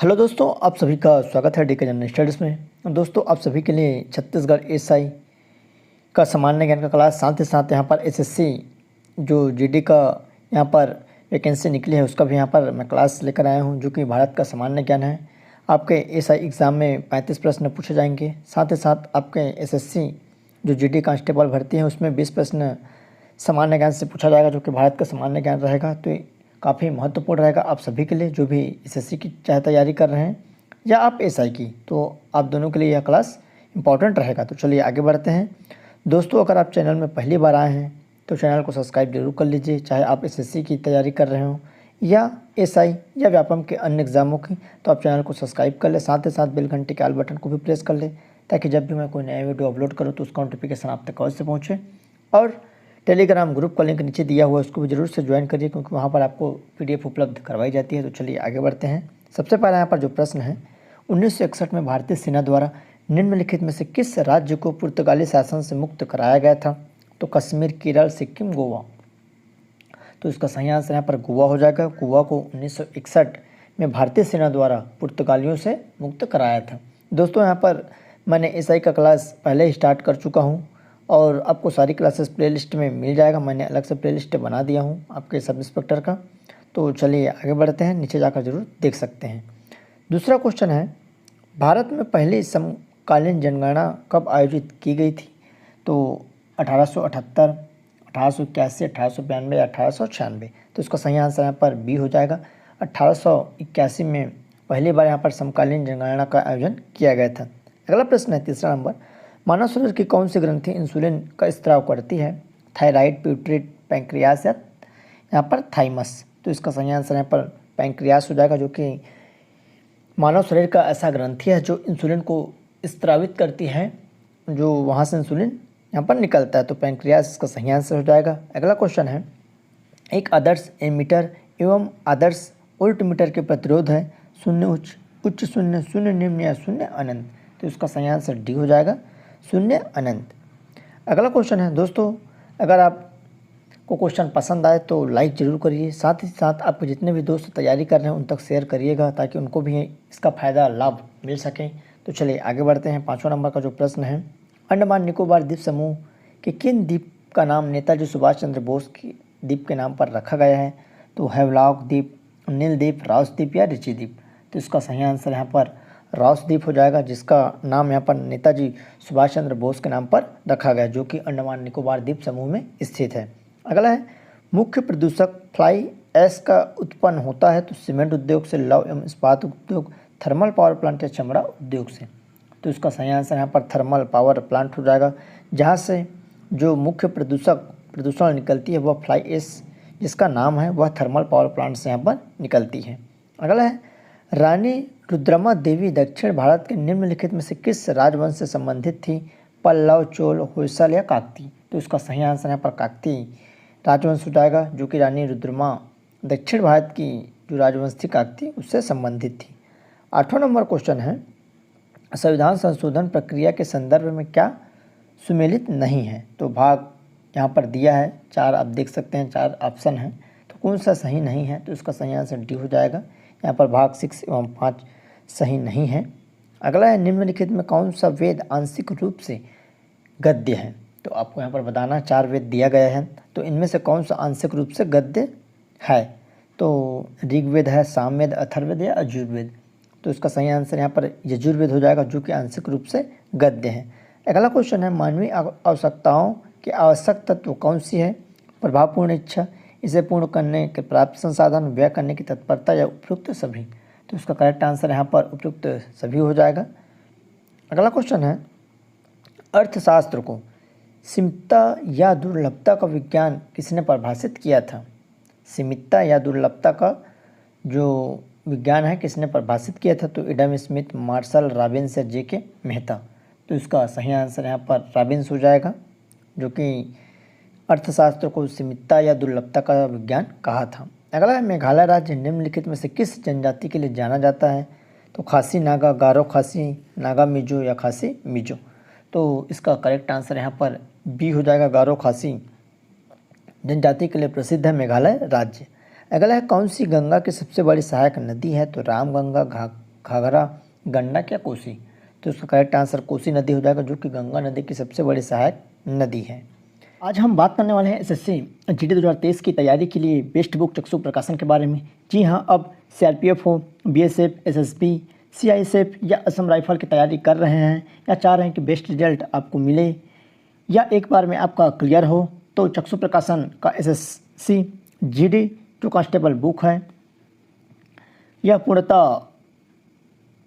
Hello दोस्तों, आप सभी का स्वागत है डीके जनरल स्टडीज़ में। दोस्तों, आप सभी के लिए छत्तीसगढ़ एसआई का सामान्य ज्ञान का क्लास, साथ ही साथ यहाँ पर एसएससी जो जीडी का यहाँ पर वैकेंसी निकली है उसका भी यहाँ पर मैं क्लास लेकर आया हूँ, जो कि भारत का सामान्य ज्ञान है। आपके एसआई एग्ज़ाम में 35 प्रश्न पूछे जाएंगे। साथ ही साथ आपके एसएससी जो जीडी कांस्टेबल भर्ती है उसमें 20 प्रश्न सामान्य ज्ञान से पूछा जाएगा, जो कि भारत का सामान्य ज्ञान रहेगा। तो काफ़ी महत्वपूर्ण रहेगा आप सभी के लिए, जो भी एसएससी की चाहे तैयारी कर रहे हैं या आप एसआई की, तो आप दोनों के लिए यह क्लास इंपॉर्टेंट रहेगा। तो चलिए आगे बढ़ते हैं। दोस्तों, अगर आप चैनल में पहली बार आए हैं तो चैनल को सब्सक्राइब जरूर कर लीजिए, चाहे आप एसएससी की तैयारी कर रहे हो या एसआई या व्यापम के अन्य एग्जामों की, तो आप चैनल को सब्सक्राइब कर ले। साथ ही साथ बेल घंटे के आल बटन को भी प्रेस कर ले, ताकि जब भी मैं कोई नया वीडियो अपलोड करूँ तो उसका नोटिफिकेशन आप तक अवश्य पहुँचे। और टेलीग्राम ग्रुप का लिंक नीचे दिया हुआ है, उसको भी जरूर से ज्वाइन करिए, क्योंकि वहाँ पर आपको पीडीएफ उपलब्ध करवाई जाती है। तो चलिए आगे बढ़ते हैं। सबसे पहला यहाँ पर जो प्रश्न है, 1961 में भारतीय सेना द्वारा निम्नलिखित में से किस राज्य को पुर्तगाली शासन से मुक्त कराया गया था? तो कश्मीर, केरल, सिक्किम, गोवा। तो इसका सही आंसर यहाँ पर गोवा हो जाएगा। गोवा को 1961 में भारतीय सेना द्वारा पुर्तगालियों से मुक्त कराया था। दोस्तों, यहाँ पर मैंने एसआई का क्लास पहले ही स्टार्ट कर चुका हूँ और आपको सारी क्लासेस प्लेलिस्ट में मिल जाएगा। मैंने अलग से प्लेलिस्ट बना दिया हूँ आपके सब इंस्पेक्टर का। तो चलिए आगे बढ़ते हैं, नीचे जाकर जरूर देख सकते हैं। दूसरा क्वेश्चन है, भारत में पहली समकालीन जनगणना कब आयोजित की गई थी? तो 1878, 1881, 1892 या 1896। तो इसका सही आंसर यहाँ पर बी हो जाएगा। 1881 में पहली बार यहाँ पर समकालीन जनगणना का आयोजन किया गया था। अगला प्रश्न है, तीसरा नंबर, मानव शरीर की कौन सी ग्रंथि इंसुलिन का स्त्राव करती है? थायराइड, प्यूटरिड, पैंक्रियास या यहाँ पर थाइमस। तो इसका सही आंसर यहाँ पर पैंक्रियास हो जाएगा, जो कि मानव शरीर का ऐसा ग्रंथि है जो इंसुलिन को स्त्रावित करती है, जो वहाँ से इंसुलिन यहाँ पर निकलता है। तो पैंक्रियास इसका सही आंसर हो जाएगा। अगला क्वेश्चन है, एक आदर्श एमीटर एवं आदर्श उल्टमीटर के प्रतिरोध है शून्य उच्च, उच्च शून्य, शून्य निम्न या शून्य अनंत। तो इसका सही आंसर डी हो जाएगा, शून्य अनंत। अगला क्वेश्चन है दोस्तों, अगर आपको क्वेश्चन पसंद आए तो लाइक ज़रूर करिए। साथ ही साथ आपके जितने भी दोस्त तैयारी कर रहे हैं उन तक शेयर करिएगा, ताकि उनको भी इसका फ़ायदा लाभ मिल सके। तो चलिए आगे बढ़ते हैं। 5वां नंबर का जो प्रश्न है, अंडमान निकोबार द्वीप समूह के किन द्वीप का नाम नेताजी सुभाष चंद्र बोस की द्वीप के नाम पर रखा गया है? तो हैवलॉक द्वीप, नील द्वीप, राउस द्वीप या रिची द्वीप। तो इसका सही आंसर यहाँ पर राउस द्वीप हो जाएगा, जिसका नाम यहाँ पर नेताजी सुभाष चंद्र बोस के नाम पर रखा गया, जो कि अंडमान निकोबार द्वीप समूह में स्थित है। अगला है, मुख्य प्रदूषक फ्लाई ऐश का उत्पन्न होता है? तो सीमेंट उद्योग से, लौह एवं इस्पात उद्योग, थर्मल पावर प्लांट या चमड़ा उद्योग से। तो इसका सही आंसर यहाँ पर थर्मल पावर प्लांट हो जाएगा, जहाँ से जो मुख्य प्रदूषण निकलती है वह फ्लाई ऐश, जिसका नाम है, वह थर्मल पावर प्लांट से यहाँ पर निकलती है। अगला है, रानी रुद्रमा देवी दक्षिण भारत के निम्नलिखित में से किस राजवंश से संबंधित थी? पल्लव, चोल, होयसल या काकती। तो इसका सही आंसर यहाँ पर काकती राजवंश हो जाएगा, जो कि रानी रुद्रमा दक्षिण भारत की जो राजवंश थी काकती, उससे संबंधित थी। 8वां नंबर क्वेश्चन है, संविधान संशोधन प्रक्रिया के संदर्भ में क्या सुमेलित नहीं है? तो भाग यहाँ पर दिया है 4, आप देख सकते हैं 4 ऑप्शन हैं, तो कौन सा सही नहीं है? तो इसका सही आंसर डी हो जाएगा। यहाँ पर भाग 6 एवं 5 सही नहीं है। अगला है, निम्नलिखित में कौन सा वेद आंशिक रूप से गद्य है? तो आपको यहाँ पर बताना, 4 वेद दिया गया है, तो इनमें से कौन सा आंशिक रूप से गद्य है? तो ऋग्वेद है, सामवेद, अथर्ववेद या यजुर्वेद। तो इसका सही आंसर यहाँ पर यजुर्वेद हो जाएगा, जो कि आंशिक रूप से गद्य है। अगला क्वेश्चन है, मानवीय आवश्यकताओं के आवश्यक तत्व कौन सी है? प्रभावपूर्ण इच्छा, इसे पूर्ण करने के प्राप्त संसाधन, व्यय करने की तत्परता या उपयुक्त सभी। तो इसका करेक्ट आंसर यहाँ पर उपयुक्त सभी हो जाएगा। अगला क्वेश्चन है, अर्थशास्त्र को सीमितता या दुर्लभता का विज्ञान किसने परिभाषित किया था? सीमितता या दुर्लभता का जो विज्ञान है किसने परिभाषित किया था? तो एडम स्मिथ, मार्शल, रॉबिन्स या जे.के. मेहता। तो इसका सही आंसर यहाँ पर रॉबिन्स हो जाएगा, जो कि अर्थशास्त्र को सीमितता या दुर्लभता का विज्ञान कहा था। अगला है, मेघालय राज्य निम्नलिखित में से किस जनजाति के लिए जाना जाता है? तो खासी नागा, गारो खासी, नागा मिजो या खासी मिजो। तो इसका करेक्ट आंसर यहाँ पर बी हो जाएगा, गारो खासी जनजाति के लिए प्रसिद्ध है मेघालय राज्य। अगला है, कौन सी गंगा की सबसे बड़ी सहायक नदी है? तो रामगंगा, घाघरा, गंडक या कोसी। तो इसका करेक्ट आंसर कोसी नदी हो जाएगा, जो कि गंगा नदी की सबसे बड़ी सहायक नदी है। आज हम बात करने वाले हैं एसएससी जीडी 2023 की तैयारी के लिए बेस्ट बुक चक्षु प्रकाशन के बारे में। जी हाँ, अब सीआरपीएफ हो, बीएसएफ, एसएसबी, सीआईएसएफ या असम राइफल की तैयारी कर रहे हैं या चाह रहे हैं कि बेस्ट रिजल्ट आपको मिले या एक बार में आपका क्लियर हो, तो चक्षु प्रकाशन का एसएससी जीडी जो कांस्टेबल बुक है, यह पूर्णतः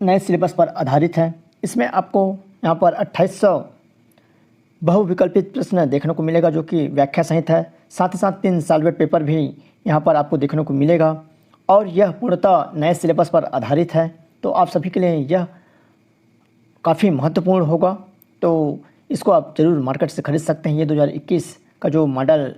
नए सिलेबस पर आधारित है। इसमें आपको यहाँ पर 2800 बहुविकल्पित प्रश्न देखने को मिलेगा, जो कि व्याख्या सहित है। साथ ही साथ 3 सॉल्वेड पेपर भी यहाँ पर आपको देखने को मिलेगा और यह पूर्णतः नए सिलेबस पर आधारित है। तो आप सभी के लिए यह काफ़ी महत्वपूर्ण होगा, तो इसको आप ज़रूर मार्केट से खरीद सकते हैं। ये 2021 का जो मॉडल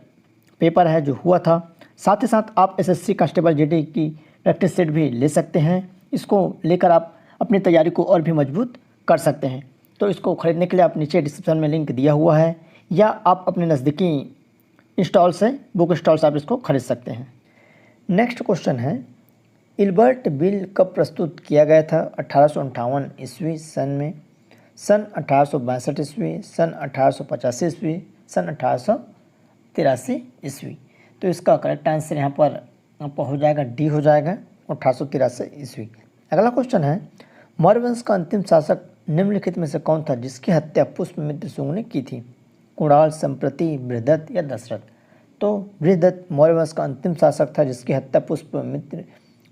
पेपर है जो हुआ था। साथ ही साथ आप एसएससी कांस्टेबल जीडी की प्रैक्टिस सेट भी ले सकते हैं। इसको लेकर आप अपनी तैयारी को और भी मजबूत कर सकते हैं। तो इसको खरीदने के लिए आप नीचे डिस्क्रिप्शन में लिंक दिया हुआ है या आप अपने नज़दीकी स्टॉल से, बुक स्टॉल से आप इसको खरीद सकते हैं। नेक्स्ट क्वेश्चन है, इल्बर्ट बिल कब प्रस्तुत किया गया था? 1858 ईस्वी सन में, सन 1862 ईस्वी, सन 1885 ईस्वी, सन 1883 ईस्वी। तो इसका करेक्ट आंसर यहाँ पर आपका हो जाएगा डी हो जाएगा, 1883 ईस्वी। अगला क्वेश्चन है, मौर्य वंश का अंतिम शासक निम्नलिखित में से कौन था जिसकी हत्या पुष्यमित्र शुंग ने की थी? कुणाल, संप्रति, बृहदत्त या दशरथ? तो बृहदत्त मौर्य वंश का अंतिम शासक था जिसकी हत्या पुष्यमित्र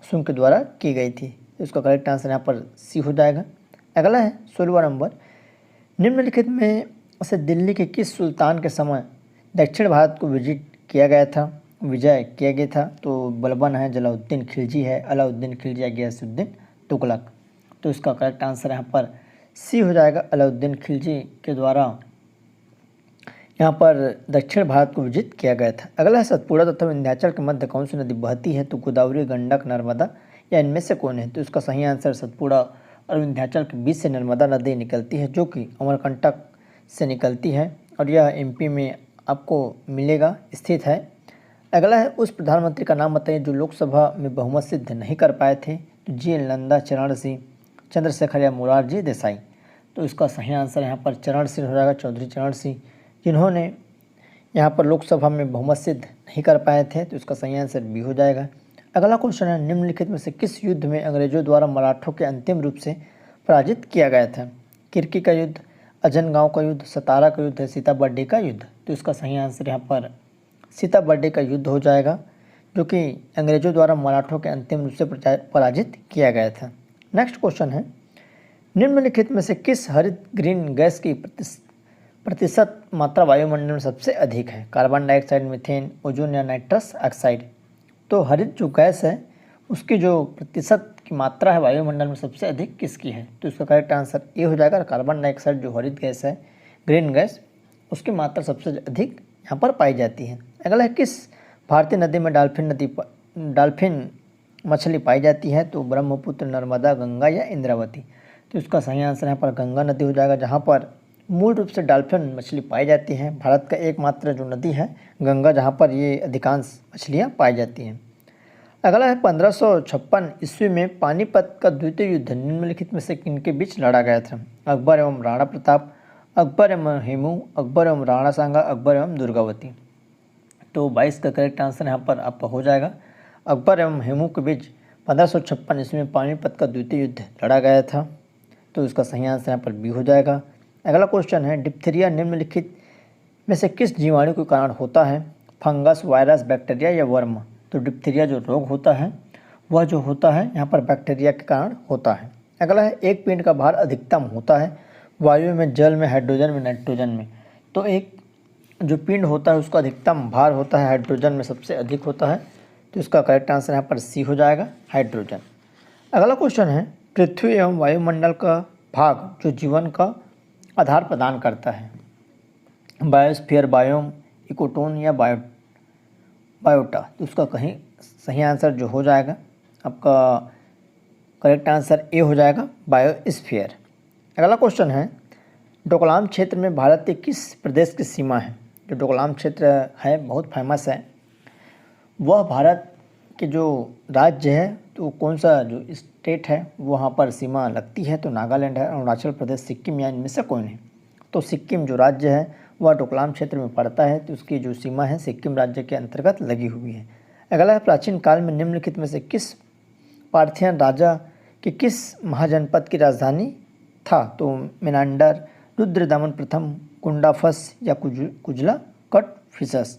शुंग के द्वारा की गई थी। तो इसका करेक्ट आंसर यहाँ पर सी हो जाएगा। अगला है 16वां नंबर, निम्नलिखित में से दिल्ली के किस सुल्तान के समय दक्षिण भारत को विजय किया गया था? तो बलबन है, जलालुद्दीन खिलजी है, अलाउद्दीन खिलजी या गियासुद्दीन तुगलक। तो इसका करेक्ट आंसर यहाँ पर सी हो जाएगा, अलाउद्दीन खिलजी के द्वारा यहाँ पर दक्षिण भारत को विजित किया गया था। अगला है, सतपुड़ा तथा विंध्याचल के मध्य कौन सी नदी बहती है? तो गोदावरी, गंडक, नर्मदा या इनमें से कौन है? तो इसका सही आंसर सतपुड़ा और विंध्याचल के बीच से नर्मदा नदी निकलती है, जो कि अमरकंटक से निकलती है और यह एमपी में आपको मिलेगा, स्थित है। अगला है, उस प्रधानमंत्री का नाम बताइए जो लोकसभा में बहुमत सिद्ध नहीं कर पाए थे? तो जी नंदा, चरण सिंह, चंद्रशेखर या मोरारजी देसाई? तो इसका सही आंसर यहाँ पर चरण सिंह हो जाएगा, चौधरी चरण सिंह, जिन्होंने यहाँ पर लोकसभा में बहुमत सिद्ध नहीं कर पाए थे। तो इसका सही आंसर बी हो जाएगा। अगला क्वेश्चन है, निम्नलिखित में से किस युद्ध में अंग्रेजों द्वारा मराठों के अंतिम रूप से पराजित किया गया था? किरकी का युद्ध, अजनगांव का युद्ध, सतारा का युद्ध है, सीताबर्डी का युद्ध? तो इसका सही आंसर यहाँ पर सीताबर्डी का युद्ध हो जाएगा, जो कि अंग्रेजों द्वारा मराठों के अंतिम रूप से पराजित किया गया था। नेक्स्ट क्वेश्चन है, निम्नलिखित में से किस हरित ग्रीन गैस की प्रतिशत मात्रा वायुमंडल में सबसे अधिक है? कार्बन डाइऑक्साइड, मीथेन, ओजोन या नाइट्रस ऑक्साइड? तो हरित जो गैस है उसकी जो प्रतिशत की मात्रा है वायुमंडल में सबसे अधिक किसकी है? तो इसका करेक्ट आंसर ए हो जाएगा, कार्बन डाइऑक्साइड जो हरित गैस है, ग्रीन गैस, उसकी मात्रा सबसे अधिक यहाँ पर पाई जाती है। अगला है, किस भारतीय नदी में डॉल्फिन मछली पाई जाती है? तो ब्रह्मपुत्र, नर्मदा, गंगा या इंद्रावती? तो इसका सही आंसर यहाँ पर गंगा नदी हो जाएगा, जहाँ पर मूल रूप से डॉल्फिन मछली पाई जाती है। भारत का एकमात्र जो नदी है गंगा, जहाँ पर ये अधिकांश मछलियाँ पाई जाती हैं। अगला है, 1556 ईस्वी में पानीपत का द्वितीय युद्ध निम्नलिखित में से किनके बीच लड़ा गया था? अकबर एवं राणा प्रताप, अकबर एवं हेमू, अकबर एवं राणा सांगा, अकबर एवं दुर्गावती? तो 22 का करेक्ट आंसर यहाँ पर आपका हो जाएगा, अकबर एवं हेमू के बीच 1556 ईस्वी में पानीपत का द्वितीय युद्ध लड़ा गया था। तो इसका सही आंसर यहाँ पर बी हो जाएगा। अगला क्वेश्चन है, डिप्थीरिया निम्नलिखित में से किस जीवाणु के कारण होता है? फंगस, वायरस, बैक्टीरिया या वर्म? तो डिप्थीरिया जो रोग होता है वह जो होता है यहाँ पर बैक्टीरिया के कारण होता है। अगला है, एक पिंड का भार अधिकतम होता है वायु में, जल में, हाइड्रोजन में, नाइट्रोजन में? तो एक जो पिंड होता है उसका अधिकतम भार होता है हाइड्रोजन में सबसे अधिक होता है। तो इसका करेक्ट आंसर यहाँ पर सी हो जाएगा, हाइड्रोजन। अगला क्वेश्चन है, पृथ्वी एवं वायुमंडल का भाग जो जीवन का आधार प्रदान करता है? बायोस्फीयर, बायोम, इकोटोन या बायोटा? तो उसका कहीं सही आंसर जो हो जाएगा आपका करेक्ट आंसर ए हो जाएगा, बायोस्फीयर। अगला क्वेश्चन है, डोकलाम क्षेत्र में भारत के किस प्रदेश की सीमा है? जो डोकलाम क्षेत्र है बहुत फेमस है, वह भारत के जो राज्य है तो कौन सा जो स्टेट है वहाँ पर सीमा लगती है, तो नागालैंड है, अरुणाचल प्रदेश, सिक्किम या इनमें से कोई नहीं। तो सिक्किम जो राज्य है वह डोकलाम क्षेत्र में पड़ता है, तो उसकी जो सीमा है सिक्किम राज्य के अंतर्गत लगी हुई है। अगला है, प्राचीन काल में निम्नलिखित में से किस पार्थियन राजा के किस महाजनपद की राजधानी था, तो मेनांडर, रुद्रदमन प्रथम, कुंडाफस या कुजला कटफिसस।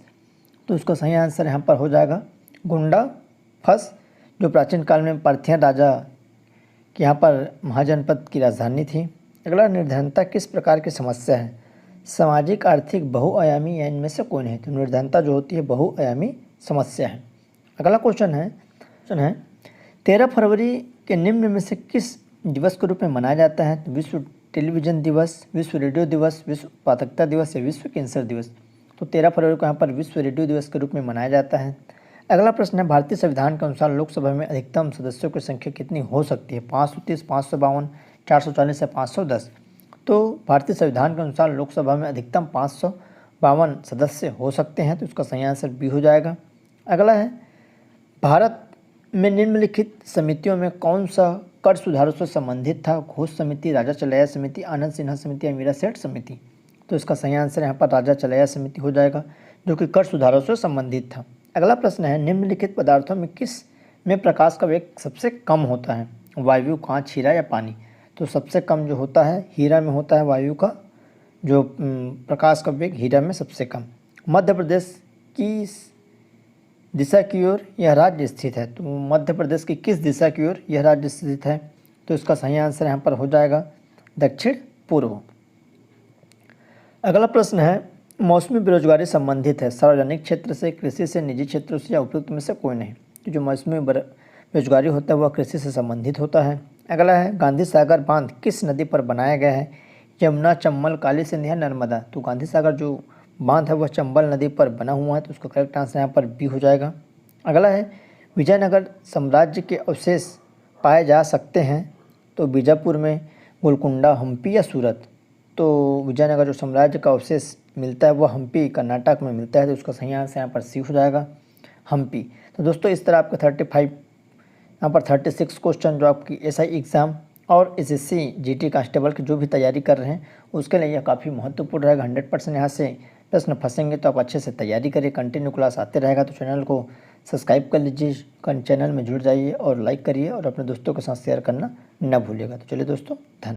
तो उसका सही आंसर यहाँ पर हो जाएगा गुंडाफस, जो प्राचीन काल में पार्थियन राजा के यहाँ पर महाजनपद की राजधानी थी। अगला, निर्धनता किस प्रकार की समस्या है, सामाजिक, आर्थिक, बहुआयामी या इनमें से कोई नहीं। तो निर्धनता जो होती है बहुआयामी समस्या है। अगला क्वेश्चन है 13 फरवरी के निम्न में से किस दिवस के रूप में मनाया जाता है, तो विश्व टेलीविज़न दिवस, विश्व रेडियो दिवस, विश्व उत्पादकता दिवस या विश्व कैंसर दिवस। तो 13 फरवरी को यहाँ पर विश्व रेडियो दिवस के रूप में मनाया जाता है। अगला प्रश्न है, भारतीय संविधान के अनुसार लोकसभा में अधिकतम सदस्यों की संख्या कितनी हो सकती है, 530, 552, 440 या 510। तो भारतीय संविधान के अनुसार लोकसभा में अधिकतम 552 सदस्य हो सकते हैं, तो उसका सही आंसर बी हो जाएगा। अगला है, भारत में निम्नलिखित समितियों में कौन सा कर सुधारों से संबंधित था, घोष समिति, राजा चलैया समिति, आनंद सिन्हा समिति या मीरा सेठ समिति। तो इसका सही आंसर यहाँ पर राजा चलैया समिति हो जाएगा, जो कि कर सुधारों से संबंधित था। अगला प्रश्न है, निम्नलिखित पदार्थों में किस में प्रकाश का वेग सबसे कम होता है, वायु, कांच, हीरा या पानी। तो सबसे कम जो होता है हीरा में होता है, वायु का जो प्रकाश का वेग हीरा में सबसे कम। मध्य प्रदेश की दिशा की ओर यह राज्य स्थित है, तो मध्य प्रदेश की किस दिशा की ओर यह राज्य स्थित है, तो इसका सही आंसर यहाँ पर हो जाएगा दक्षिण पूर्व। अगला प्रश्न है, मौसमी बेरोजगारी संबंधित है, सार्वजनिक क्षेत्र से, कृषि से, निजी क्षेत्रों से या उपयुक्त में से कोई नहीं। तो जो मौसमी बेरोजगारी होता है वह कृषि से संबंधित होता है। अगला है, गांधी सागर बांध किस नदी पर बनाया गया है, यमुना, चंबल, काली सिंध या नर्मदा। तो गांधी सागर जो बांध है वह चंबल नदी पर बना हुआ है, तो उसका करेक्ट आंसर यहाँ पर बी हो जाएगा। अगला है, विजयनगर साम्राज्य के अवशेष पाए जा सकते हैं, तो बीजापुर में, गोलकुंडा, हम्पी या सूरत। तो विजयनगर जो साम्राज्य का अवशेष मिलता है वह हम्पी कर्नाटक में मिलता है, तो उसका सही आंसर यहाँ पर सी हो जाएगा हम्पी। तो दोस्तों इस तरह आपका 35 यहाँ पर 36 क्वेश्चन जो आपकी एसआई एग्ज़ाम और एसएससी जीटी कांस्टेबल की जो भी तैयारी कर रहे हैं उसके लिए यह काफ़ी महत्वपूर्ण रहेगा। 100% यहाँ से प्रश्न फंसेंगे, तो आप अच्छे से तैयारी करिए, कंटिन्यू क्लास आते रहेगा। तो चैनल को सब्सक्राइब कर लीजिए, चैनल में जुड़ जाइए और लाइक करिए और अपने दोस्तों के साथ शेयर करना न भूलिएगा। तो चलिए दोस्तों, धन्यवाद।